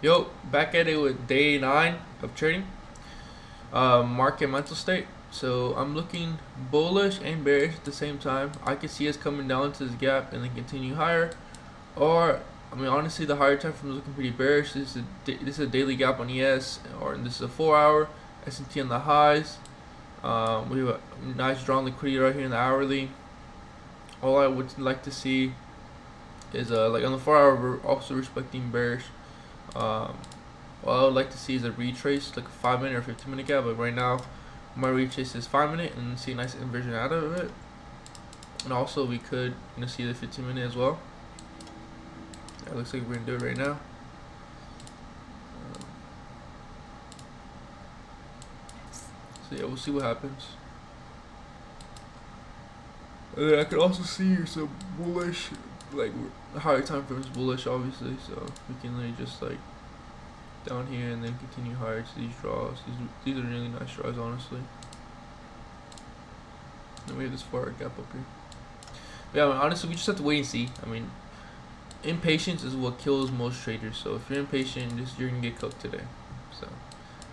Yo, back at it with day 9 of trading. Market mental state. So I'm looking bullish and bearish at the same time. I can see us coming down to this gap and then continue higher. Or, I mean, honestly, the higher time frame is looking pretty bearish. This is a daily gap on ES, or this is a 4-hour. S&P on the highs. We have a nice strong liquidity right here in the hourly. All I would like to see is like on the 4-hour, we're also respecting bearish. What I would like to see is a retrace, like a 5-minute or 15-minute gap. But right now, my retrace is 5-minute, and see a nice inversion out of it. And also, we could see the 15-minute as well. It looks like we're gonna do it right now. So yeah, we'll see what happens. And then I could also see some bullish, like higher time frames bullish, obviously. So we can literally just like down here and then continue higher to these draws. These are really nice draws, honestly. And we have this far gap up here. But yeah, I mean, honestly, we just have to wait and see. I mean, impatience is what kills most traders. So if you're impatient, you're gonna get cooked today. So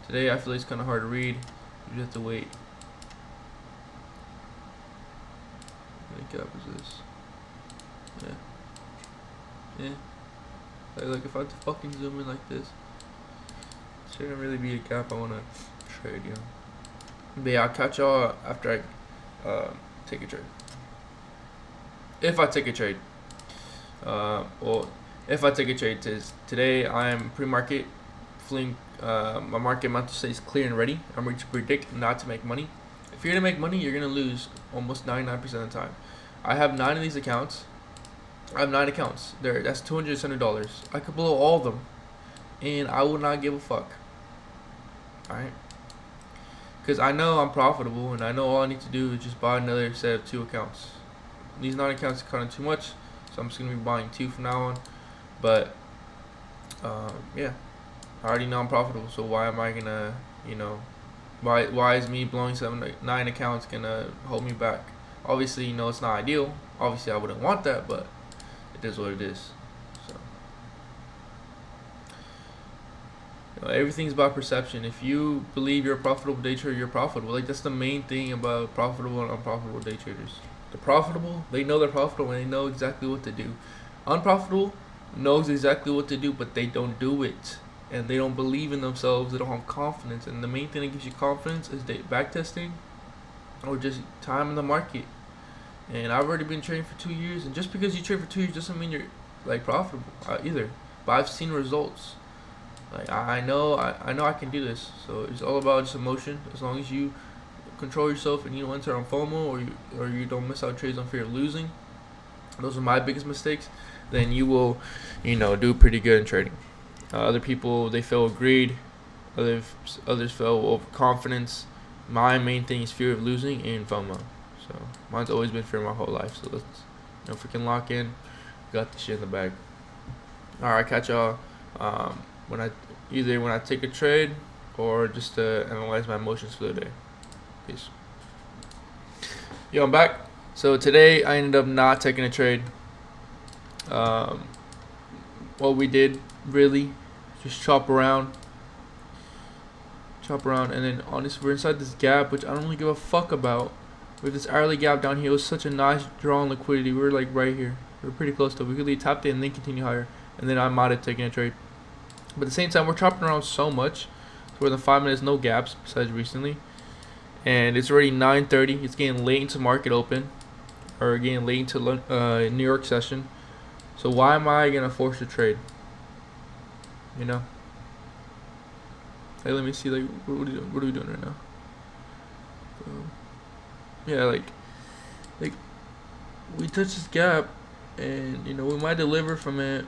today, I feel like it's kind of hard to read. You just have to wait. What gap is this? Yeah. Like if I had to fucking zoom in like this, it shouldn't really be a gap I wanna trade, you know. But yeah, I'll catch y'all after I take a trade. If I take a trade. Well, if I take a trade, today I am pre-market, feeling my market mental state is clear and ready. I'm ready to predict, not to make money. If you're gonna make money, you're gonna lose almost 99% of the time. I have 9 of these accounts. I have 9 accounts. That's $270. I could blow all of them, and I will not give a fuck. Alright? Because I know I'm profitable, and I know all I need to do is just buy another set of 2 accounts. These 9 accounts are kind of too much, so I'm just going to be buying 2 from now on. But, yeah. I already know I'm profitable, so why am I going to, why is me blowing 9 accounts going to hold me back? Obviously, it's not ideal. Obviously, I wouldn't want that, but it is what it is. So, everything's about perception. If you believe you're a profitable day trader, you're profitable. Like, that's the main thing about profitable and unprofitable day traders. The profitable, they know they're profitable and they know exactly what to do. Unprofitable knows exactly what to do, but they don't do it. And they don't believe in themselves. They don't have confidence. And the main thing that gives you confidence is back testing or just time in the market. And I've already been trading for 2 years, and just because you trade for 2 years doesn't mean you're like profitable either. But I've seen results. Like I know I can do this. So it's all about just emotion. As long as you control yourself and you don't enter on FOMO, or you don't miss out trades on fear of losing. Those are my biggest mistakes. Then you will, do pretty good in trading. Other people, they fail with greed. Others fail with confidence. My main thing is fear of losing and FOMO. So mine's always been fear my whole life. So let's, if we can lock in, got the shit in the bag. All right, catch y'all when I take a trade or just to analyze my emotions for the day. Peace. Yo, I'm back. So today I ended up not taking a trade. What we did really just chop around, and then honestly we're inside this gap, which I don't really give a fuck about. With this hourly gap down here, it was such a nice draw on liquidity. We're like right here. We're pretty close to it. We could leave tapped it and then continue higher, and then I might have taken a trade. But at the same time, we're chopping around so much, where the 5 minutes no gaps besides recently, and it's already 9:30. It's getting late into market open, or getting late into New York session. So why am I gonna force a trade? Hey, let me see. Like, what are we doing right now? Yeah, like we touch this gap, and we might deliver from it.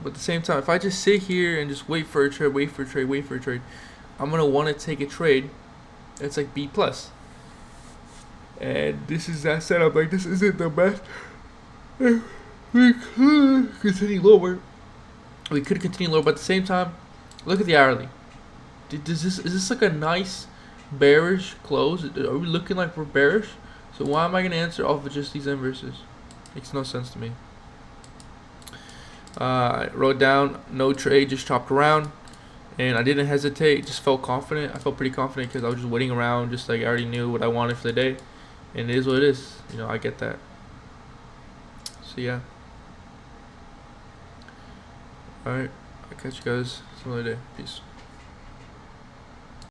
But at the same time, if I just sit here and just wait for a trade, I'm gonna want to take a trade. It's like B plus. And this is that setup. Like, this isn't the best. We could continue lower. But at the same time, look at the hourly. Is this like a nice bearish close? Are we looking like we're bearish? So why am I gonna answer off of just these inverses? Makes no sense to me. I wrote down no trade, just chopped around, and I didn't hesitate. Just felt confident. I felt pretty confident because I was just waiting around, just like I already knew what I wanted for the day, and it is what it is. You know, I get that. So yeah. All right, I'll catch you guys some other day. Peace.